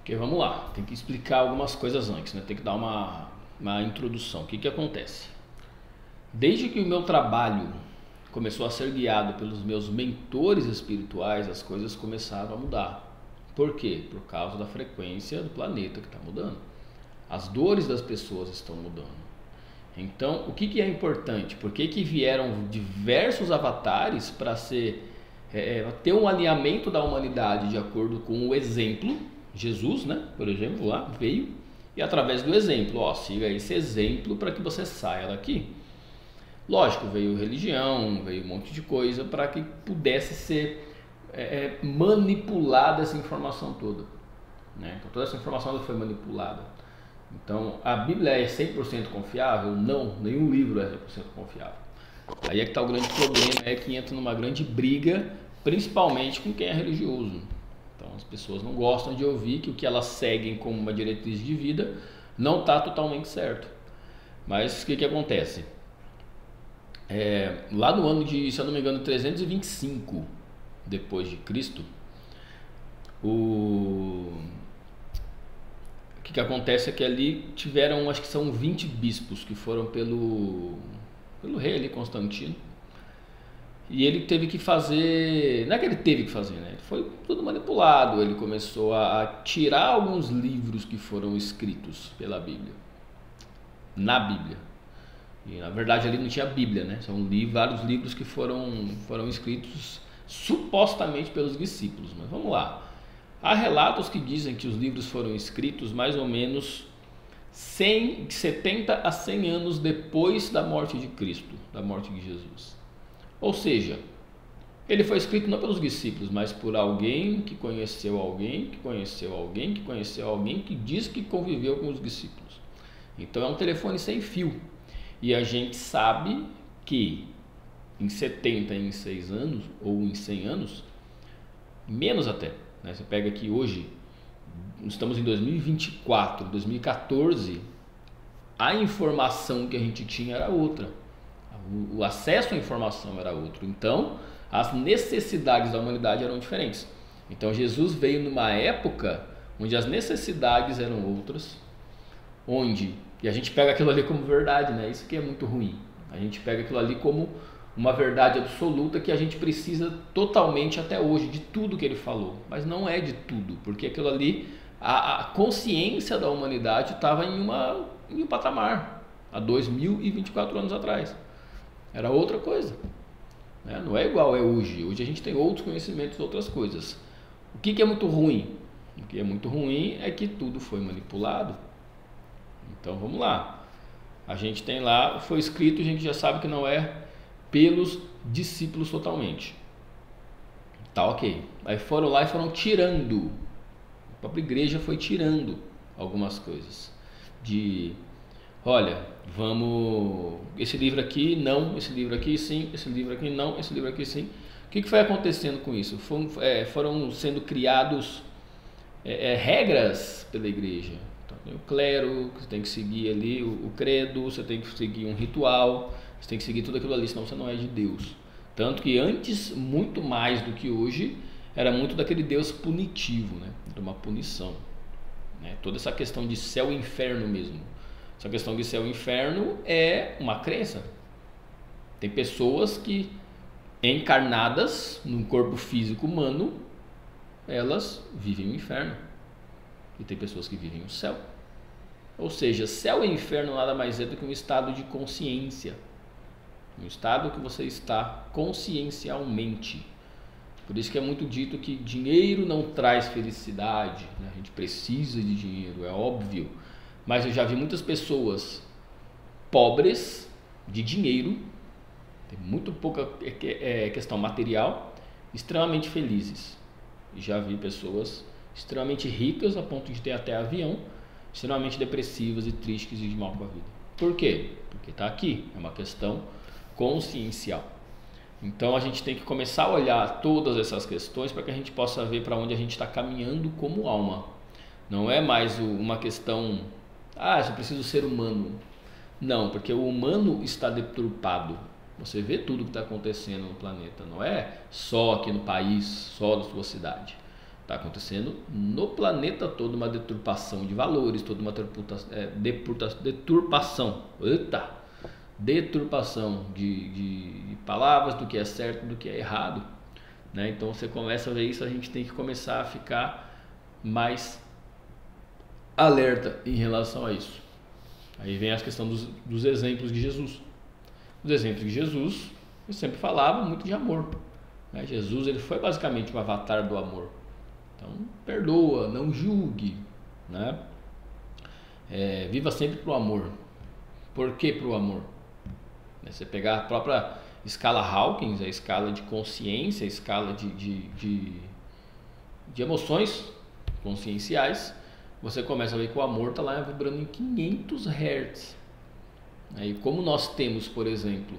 Porque vamos lá, tem que explicar algumas coisas antes, né? Tem que dar uma introdução. O que que acontece? Desde que o meu trabalho começou a ser guiado pelos meus mentores espirituais, as coisas começaram a mudar. Por quê? Por causa da frequência do planeta que está mudando. As dores das pessoas estão mudando. Então, o que que é importante? Por que que vieram diversos avatares para ter um alinhamento da humanidade de acordo com o exemplo? Jesus, né? Por exemplo, lá veio e através do exemplo, ó, siga esse exemplo para que você saia daqui. Lógico, veio religião, veio um monte de coisa para que pudesse ser manipulada essa informação toda, né? Então, toda essa informação foi manipulada. Então, a Bíblia é 100% confiável? Não, nenhum livro é 100% confiável. Aí é que está o grande problema, é que entra numa grande briga, principalmente com quem é religioso. Então, as pessoas não gostam de ouvir que o que elas seguem como uma diretriz de vida não está totalmente certo. Mas o que que acontece? Lá no ano de, se eu não me engano, 325 depois de Cristo, o que acontece é que ali tiveram, acho que são 20 bispos que foram pelo rei ali, Constantino. E ele teve que fazer, não é que ele teve que fazer, né? Foi tudo manipulado. Ele começou a tirar alguns livros que foram escritos pela Bíblia, na Bíblia. E na verdade ali não tinha Bíblia, né? São vários livros que foram escritos supostamente pelos discípulos. Mas vamos lá. Há relatos que dizem que os livros foram escritos mais ou menos 70 a 100 anos depois da morte de Cristo, da morte de Jesus. Ou seja, ele foi escrito não pelos discípulos, mas por alguém que conheceu alguém, que conheceu alguém, que conheceu alguém, que diz que conviveu com os discípulos. Então é um telefone sem fio. E a gente sabe que em 70, em 6 anos, ou em 100 anos, menos até, né? Você pega aqui hoje, estamos em 2024, 2014, a informação que a gente tinha era outra. O acesso à informação era outro. Então, as necessidades da humanidade eram diferentes. Então, Jesus veio numa época onde as necessidades eram outras, e a gente pega aquilo ali como verdade, né? Isso que é muito ruim. A gente pega aquilo ali como uma verdade absoluta que a gente precisa totalmente até hoje de tudo que ele falou. Mas não é de tudo, porque aquilo ali, a consciência da humanidade estava em um patamar há 2024 anos atrás. Era outra coisa, né? Não é igual é hoje. Hoje a gente tem outros conhecimentos, outras coisas. O que é muito ruim? O que é muito ruim é que tudo foi manipulado. Então vamos lá. A gente tem lá, foi escrito, a gente já sabe que não é pelos discípulos totalmente. Tá, ok. Aí foram lá e foram tirando. A própria igreja foi tirando algumas coisas. Olha, vamos, esse livro aqui não, esse livro aqui sim, esse livro aqui não, esse livro aqui sim. O que foi acontecendo com isso? Foram sendo criados regras pela igreja. Então, tem o clero, você tem que seguir ali o credo, você tem que seguir um ritual, você tem que seguir tudo aquilo ali, senão você não é de Deus. Tanto que antes, muito mais do que hoje, era muito daquele Deus punitivo, né? De uma punição, né? Toda essa questão de céu e inferno mesmo. Essa questão de céu e inferno é uma crença. Tem pessoas que, encarnadas num corpo físico humano, elas vivem o inferno. E tem pessoas que vivem o céu. Ou seja, céu e inferno nada mais é do que um estado de consciência. Um estado que você está consciencialmente. Por isso que é muito dito que dinheiro não traz felicidade, né? A gente precisa de dinheiro, é óbvio. Mas eu já vi muitas pessoas pobres de dinheiro, tem muito pouca questão material, extremamente felizes. E já vi pessoas extremamente ricas a ponto de ter até avião, extremamente depressivas e tristes e de mal com a vida. Por quê? Porque está aqui, é uma questão consciencial. Então a gente tem que começar a olhar todas essas questões para que a gente possa ver para onde a gente está caminhando como alma. Não é mais uma questão, eu preciso ser humano. Não, porque o humano está deturpado. Você vê tudo que está acontecendo no planeta, não é só aqui no país, só na sua cidade. Está acontecendo no planeta todo uma deturpação de valores, toda uma deturpação de palavras, do que é certo, do que é errado, né? Então você começa a ver isso, a gente tem que começar a ficar mais alerta em relação a isso. Aí vem a questão dos exemplos de Jesus. Os exemplos de Jesus, eu sempre falava muito de amor, né? Jesus, ele foi basicamente um avatar do amor. Então, perdoa, não julgue, né? Viva sempre pro amor. Por que pro amor? Você pegar a própria escala Hawkins, a escala de consciência, a escala de emoções conscienciais, você começa a ver que o amor está lá vibrando em 500 Hz. E como nós temos, por exemplo,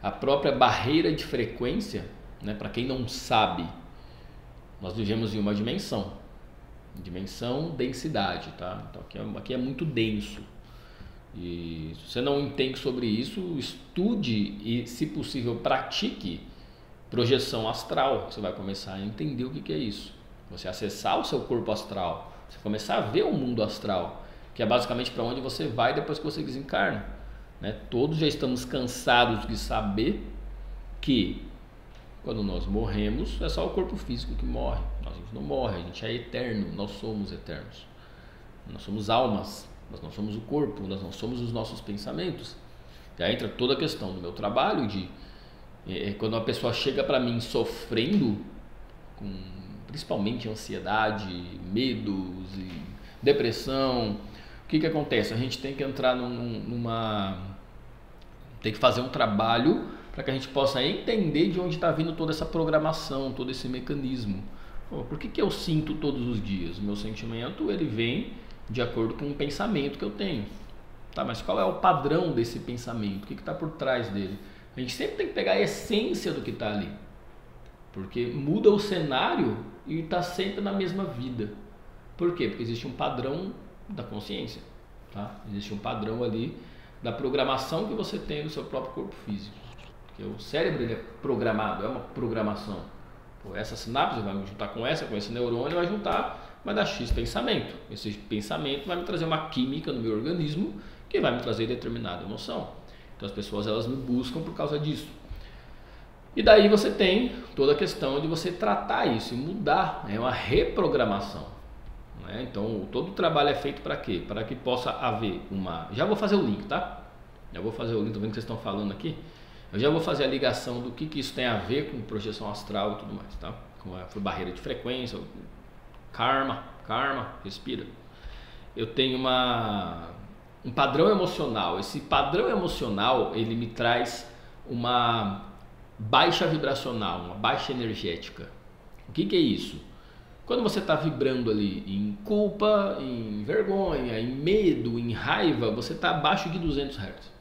a própria barreira de frequência, né? Para quem não sabe, nós vivemos em uma dimensão densidade, tá? Então aqui é muito denso. E se você não entende sobre isso, estude e, se possível, pratique projeção astral. Você vai começar a entender o que é isso. Você acessar o seu corpo astral, você começar a ver o mundo astral, que é basicamente para onde você vai depois que você desencarna, né? Todos já estamos cansados de saber que quando nós morremos, é só o corpo físico que morre. A gente não morre, a gente é eterno, nós somos eternos. Nós somos almas, nós não somos o corpo, nós não somos os nossos pensamentos. E aí entra toda a questão do meu trabalho, quando uma pessoa chega para mim sofrendo, com principalmente ansiedade, medos e depressão, o que acontece? A gente tem que entrar tem que fazer um trabalho para que a gente possa entender de onde está vindo toda essa programação, todo esse mecanismo. Por que eu sinto todos os dias? O meu sentimento, ele vem de acordo com um pensamento que eu tenho. Tá, mas qual é o padrão desse pensamento? O que está por trás dele? A gente sempre tem que pegar a essência do que está ali. Porque muda o cenário e está sempre na mesma vida. Por quê? Porque existe um padrão da consciência. Tá? Existe um padrão ali da programação que você tem no seu próprio corpo físico. Porque o cérebro, ele é programado, é uma programação. Essa sinapse vai juntar com esse neurônio vai juntar, vai dar X pensamento. Esse pensamento vai me trazer uma química no meu organismo que vai me trazer determinada emoção. Então as pessoas, elas me buscam por causa disso. E daí você tem toda a questão de você tratar isso e mudar, é uma reprogramação, né? Então todo o trabalho é feito para quê? Para que possa haver uma... Já vou fazer o link, tá? Já vou fazer o link, tô vendo que vocês estão falando aqui. Eu já vou fazer a ligação do que isso tem a ver com projeção astral e tudo mais, tá? Com a barreira de frequência, karma, respira. Eu tenho um padrão emocional. Esse padrão emocional, ele me traz uma baixa vibracional, uma baixa energética. O que é isso? Quando você está vibrando ali em culpa, em vergonha, em medo, em raiva, você está abaixo de 200 Hz.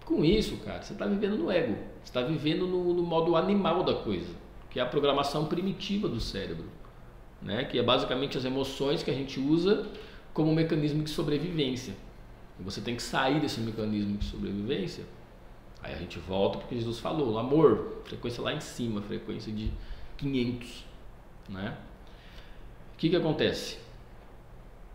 Com isso, cara, você está vivendo no ego, você está vivendo no modo animal da coisa, que é a programação primitiva do cérebro, né? Que é basicamente as emoções que a gente usa como um mecanismo de sobrevivência. E você tem que sair desse mecanismo de sobrevivência. Aí a gente volta porque Jesus falou, amor, frequência lá em cima, frequência de 500, né? O que acontece?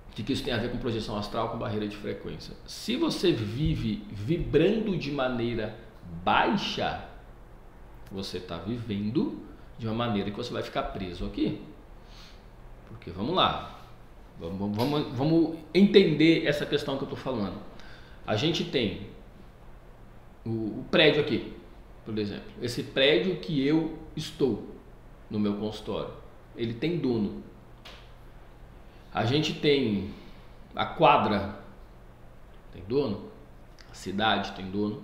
O que isso tem a ver com projeção astral, com barreira de frequência? Se você vive vibrando de maneira baixa, você está vivendo de uma maneira que você vai ficar preso aqui. Porque vamos lá, vamos entender essa questão que eu estou falando. A gente tem o prédio aqui, por exemplo. Esse prédio que eu estou no meu consultório, ele tem dono. A gente tem a quadra, tem dono, a cidade tem dono,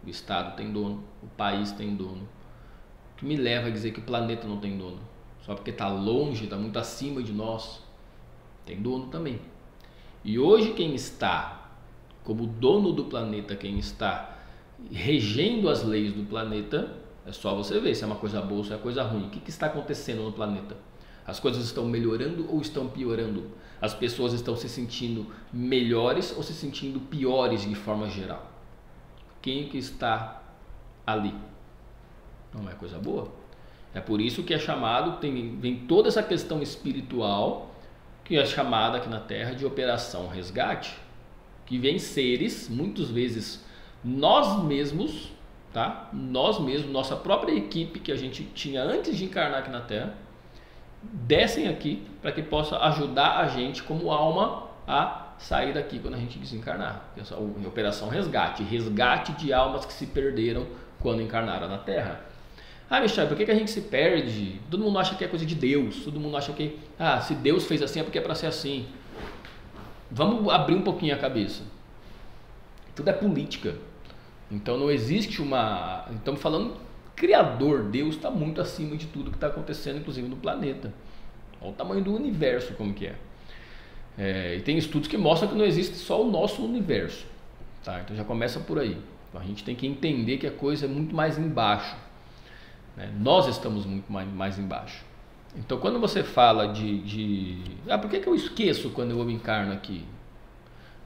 o estado tem dono, o país tem dono. O que me leva a dizer que o planeta não tem dono? Só porque está longe, está muito acima de nós, tem dono também. E hoje quem está como dono do planeta, quem está regendo as leis do planeta, é só você ver se é uma coisa boa ou se é uma coisa ruim. O que está acontecendo no planeta? As coisas estão melhorando ou estão piorando? As pessoas estão se sentindo melhores ou se sentindo piores de forma geral? Quem que está ali? Não é coisa boa? É por isso que é chamado, vem toda essa questão espiritual, que é chamada aqui na Terra de operação resgate, que vem seres, muitas vezes nós mesmos, tá? Nós mesmos, nossa própria equipe que a gente tinha antes de encarnar aqui na Terra, descem aqui para que possa ajudar a gente como alma a sair daqui quando a gente desencarnar. Essa operação resgate, resgate de almas que se perderam quando encarnaram na Terra. Ah, Michel, por que a gente se perde? Todo mundo acha que é coisa de Deus, todo mundo acha que, se Deus fez assim é porque é para ser assim. Vamos abrir um pouquinho a cabeça. Tudo é política. Então não existe uma... Estamos falando, Criador, Deus está muito acima de tudo que está acontecendo, inclusive no planeta. Olha o tamanho do universo como que é. E tem estudos que mostram que não existe só o nosso universo. Tá? Então já começa por aí. Então a gente tem que entender que a coisa é muito mais embaixo. Né? Nós estamos muito mais embaixo. Então quando você fala por que eu esqueço quando eu me encarno aqui?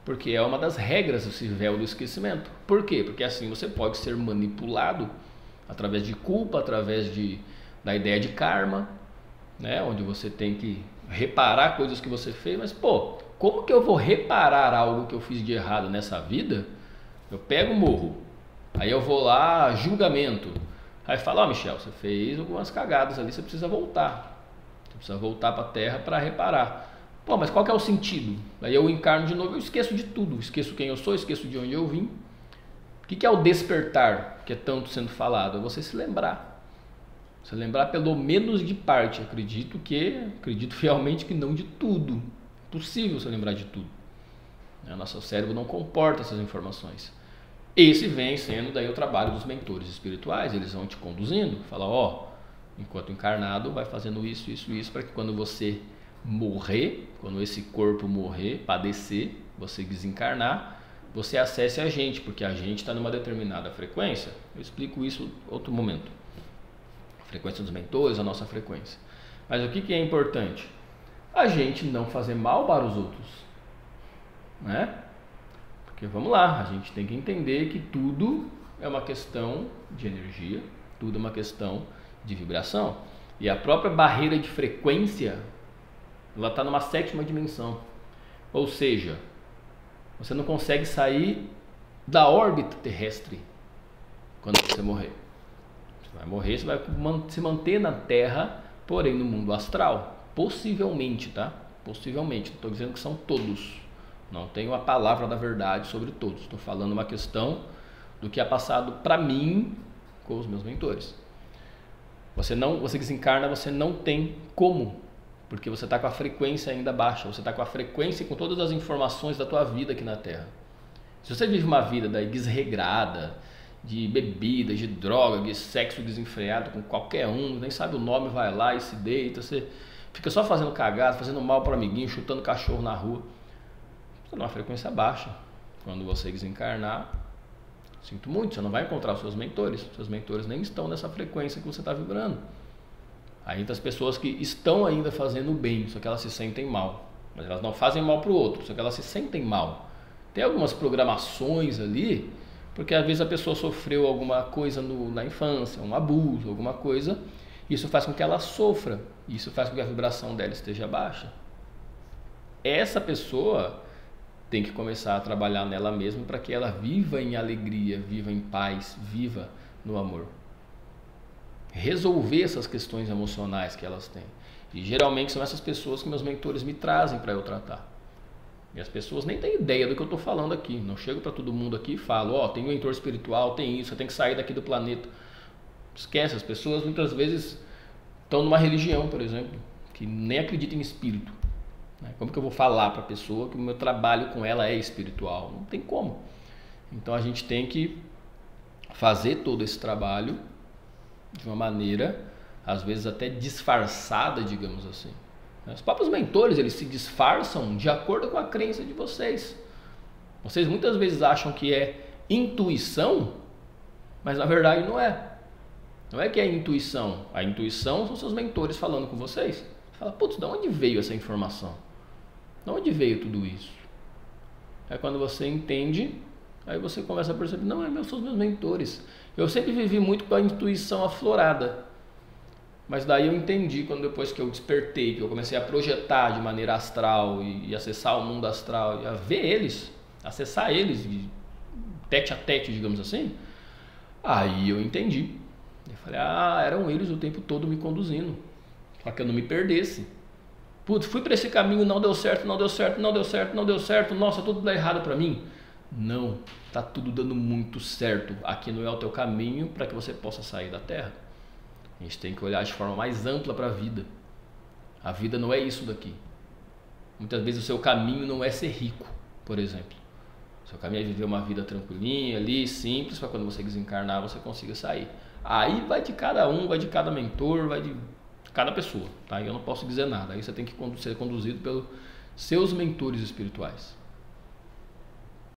Porque é uma das regras desse véu do esquecimento. Por quê? Porque assim você pode ser manipulado através de culpa, através da ideia de karma, né? Onde você tem que reparar coisas que você fez, mas como que eu vou reparar algo que eu fiz de errado nessa vida? Eu pego, morro, aí eu vou lá, julgamento, aí fala, Michel, você fez algumas cagadas ali, você precisa voltar para a Terra para reparar. Mas qual que é o sentido? Aí eu encarno de novo, eu esqueço de tudo, esqueço quem eu sou, esqueço de onde eu vim. O que é o despertar, que é tanto sendo falado? É você se lembrar. Você lembrar pelo menos de parte. Acredito fielmente que não de tudo. É possível você lembrar de tudo. O nosso cérebro não comporta essas informações. Esse vem sendo daí o trabalho dos mentores espirituais. Eles vão te conduzindo. Fala, enquanto encarnado, vai fazendo isso, para que quando você morrer, quando esse corpo morrer, padecer, você desencarnar, você acesse a gente, porque a gente está numa determinada frequência. Eu explico isso em outro momento. A frequência dos mentores, a nossa frequência. Mas o que é importante? A gente não fazer mal para os outros, né? Porque vamos lá, a gente tem que entender que tudo é uma questão de energia, tudo é uma questão de vibração. E a própria barreira de frequência, ela está numa 7ª dimensão. Ou seja, você não consegue sair da órbita terrestre quando você morrer. Você vai morrer, você vai se manter na Terra, porém no mundo astral. Possivelmente, tá? Possivelmente. Não estou dizendo que são todos. Não tenho a palavra da verdade sobre todos. Estou falando uma questão do que é passado para mim com os meus mentores. Você desencarna, você não tem como. Porque você está com a frequência ainda baixa, você está com a frequência e com todas as informações da tua vida aqui na Terra. Se você vive uma vida daí desregrada, de bebida, de droga, de sexo desenfreado com qualquer um, nem sabe o nome, vai lá e se deita, você fica só fazendo cagada, fazendo mal para o amiguinho, chutando cachorro na rua, você está numa frequência baixa. Quando você desencarnar, sinto muito, você não vai encontrar os seus mentores nem estão nessa frequência que você está vibrando. Ainda as pessoas que estão ainda fazendo bem, só que elas se sentem mal. Mas elas não fazem mal para o outro, só que elas se sentem mal. Tem algumas programações ali, porque às vezes a pessoa sofreu alguma coisa na infância, um abuso, alguma coisa. Isso faz com que ela sofra, isso faz com que a vibração dela esteja baixa. Essa pessoa tem que começar a trabalhar nela mesma para que ela viva em alegria, viva em paz, viva no amor. Resolver essas questões emocionais que elas têm. E geralmente são essas pessoas que meus mentores me trazem para eu tratar. E as pessoas nem têm ideia do que eu estou falando aqui. Não chego para todo mundo aqui e falo, tem um mentor espiritual, tem isso, você tem que sair daqui do planeta. Esquece, as pessoas muitas vezes estão numa religião, por exemplo, que nem acredita em espírito. Como que eu vou falar para a pessoa que o meu trabalho com ela é espiritual? Não tem como. Então a gente tem que fazer todo esse trabalho de uma maneira, às vezes até disfarçada, digamos assim. Os próprios mentores, eles se disfarçam de acordo com a crença de vocês. Vocês muitas vezes acham que é intuição, mas na verdade não é. Não é que é intuição. A intuição são seus mentores falando com vocês. Você fala, putz, de onde veio essa informação? De onde veio tudo isso? É quando você entende, aí você começa a perceber, não, são os meus mentores. Eu sempre vivi muito com a intuição aflorada. Mas daí eu entendi, quando depois que eu despertei, que eu comecei a projetar de maneira astral e acessar o mundo astral, e a ver eles, acessar eles, tete a tete, digamos assim, aí eu entendi. Eu falei, eram eles o tempo todo me conduzindo, para que eu não me perdesse. Putz, fui para esse caminho, não deu certo, não deu certo, não deu certo, não deu certo, nossa, tudo dá errado para mim. Não, tá tudo dando muito certo. Aqui não é o teu caminho para que você possa sair da Terra. A gente tem que olhar de forma mais ampla para a vida. A vida não é isso daqui. Muitas vezes o seu caminho não é ser rico, por exemplo. O seu caminho é viver uma vida tranquilinha ali, simples, para quando você desencarnar você consiga sair. Aí vai de cada um, vai de cada mentor, vai de cada pessoa, tá? Eu não posso dizer nada. Aí você tem que ser conduzido pelos seus mentores espirituais.